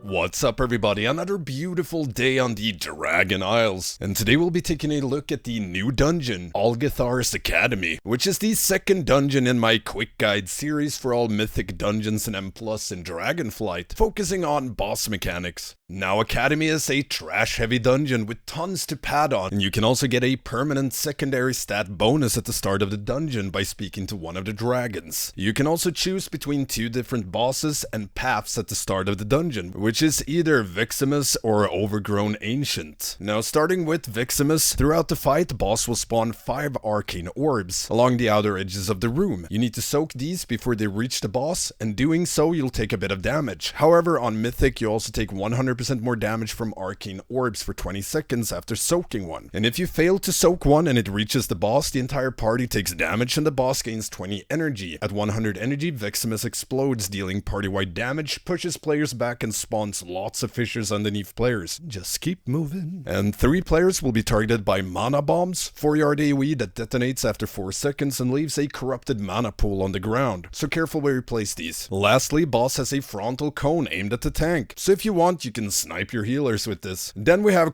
What's up everybody, another beautiful day on the Dragon Isles, and today we'll be taking a look at the new dungeon, Algeth'ar Academy, which is the second dungeon in my quick guide series for all Mythic dungeons in M+ and Dragonflight, focusing on boss mechanics. Now Academy is a trash heavy dungeon with tons to pad on, and you can also get a permanent secondary stat bonus at the start of the dungeon by speaking to one of the dragons. You can also choose between two different bosses and paths at the start of the dungeon, which is either Viximus or Overgrown Ancient. Now starting with Viximus, throughout the fight the boss will spawn 5 arcane orbs along the outer edges of the room. You need to soak these before they reach the boss, and doing so you'll take a bit of damage. However, on Mythic you also take 100% more damage from arcane orbs for 20 seconds after soaking one. And if you fail to soak one and it reaches the boss, the entire party takes damage and the boss gains 20 energy. At 100 energy, Viximus explodes, dealing party-wide damage, pushes players back and spawns lots of fissures underneath players. Just keep moving. And 3 players will be targeted by mana bombs, 4-yard AoE that detonates after 4 seconds and leaves a corrupted mana pool on the ground, so careful where you place these. Lastly, boss has a frontal cone aimed at the tank, so if you want you can snipe your healers with this. Then we have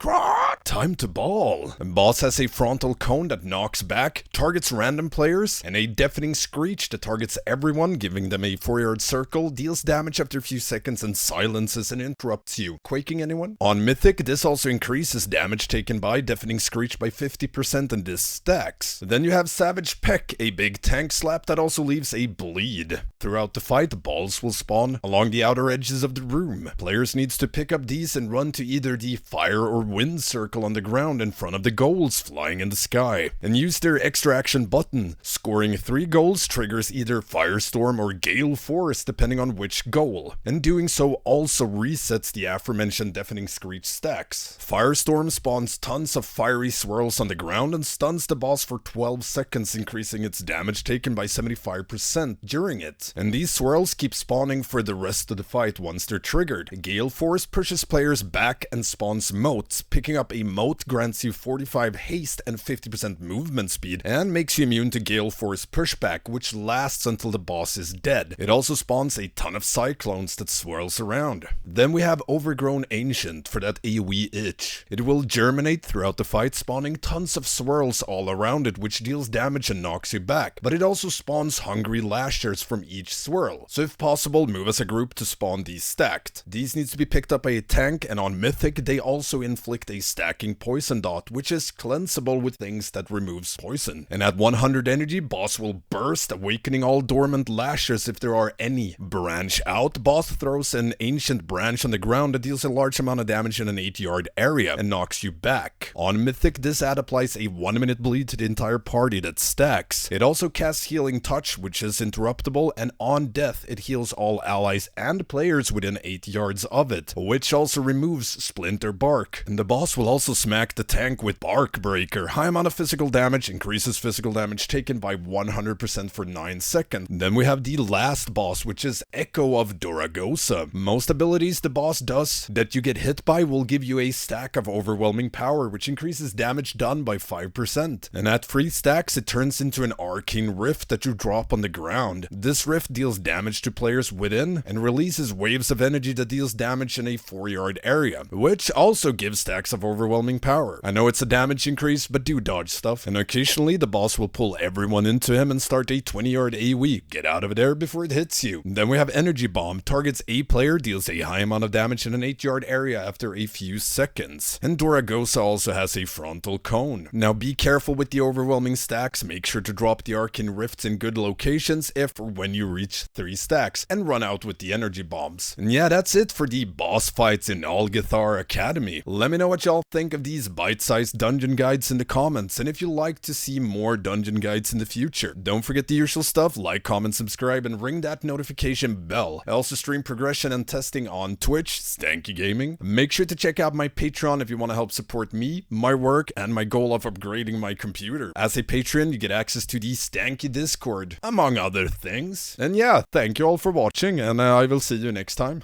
time to ball. And boss has a frontal cone that knocks back, targets random players, and a deafening screech that targets everyone, giving them a 4-yard circle, deals damage after a few seconds and silences and interrupts you. Quaking anyone? On Mythic, this also increases damage taken by deafening screech by 50% and this stacks. Then you have Savage Peck, a big tank slap that also leaves a bleed. Throughout the fight, balls will spawn along the outer edges of the room. Players needs to pick up these and run to either the fire or wind circle on the ground in front of the goals flying in the sky, and use their extra action button. Scoring 3 goals triggers either Firestorm or Gale Force depending on which goal, and doing so also resets the aforementioned deafening screech stacks. Firestorm spawns tons of fiery swirls on the ground and stuns the boss for 12 seconds, increasing its damage taken by 75% during it, and these swirls keep spawning for the rest of the fight once they're triggered. Gale Force pushes players back and spawns motes. Picking up a mote grants you 45 haste and 50% movement speed, and makes you immune to Gale Force pushback, which lasts until the boss is dead. It also spawns a ton of cyclones that swirls around. Then we have Overgrown Ancient for that AoE itch. It will germinate throughout the fight, spawning tons of swirls all around it, which deals damage and knocks you back, but it also spawns Hungry Lashers from each swirl, so if possible move as a group to spawn these stacked. These needs to be picked up by a tank, and on Mythic they also inflict a stacking poison dot, which is cleansable with things that removes poison. And at 100 energy, boss will burst, awakening all dormant lashers if there are any. Branch out, boss throws an ancient branch on the ground that deals a large amount of damage in an 8-yard area and knocks you back. On Mythic, this ad applies a 1-minute bleed to the entire party that stacks. It also casts Healing Touch, which is interruptible, and on death it heals all allies and players within 8 yards of it, which also removes Splinter Bark. And the boss will also smack the tank with Bark Breaker. High amount of physical damage, increases physical damage taken by 100% for 9 seconds. Then we have the last boss, which is Echo of Doragosa. Most abilities the boss does that you get hit by will give you a stack of overwhelming power, which increases damage done by 5%. And at 3 stacks it turns into an arcane rift that you drop on the ground. This rift deals damage to players within and releases waves of energy that deals damage in a 4-yard area, which also gives stacks of overwhelming power. I know it's a damage increase, but do dodge stuff. And occasionally the boss will pull everyone into him and start a 20-yard AoE. Get out of there before it hits you. Then we have Energy Bomb. Targets a player, deals a high amount of damage in an 8-yard area after a few seconds. And Doragosa also has a frontal cone. Now be careful with the overwhelming stacks. Make sure to drop the arcane rifts in good locations if or when you reach 3 stacks, and run out with the energy bombs. And yeah, that's it for the boss fights in Algeth'ar Academy. Let me know what y'all think of these bite-sized dungeon guides in the comments, and if you'd like to see more dungeon guides in the future. Don't forget the usual stuff: like, comment, subscribe, and ring that notification bell. I also stream progression and testing on Twitch, Stankie Gaming. Make sure to check out my Patreon if you want to help support me, my work, and my goal of upgrading my computer. As a patron, you get access to the Stankie Discord, among other things. And yeah, thank you all for watching, and I will see you next time.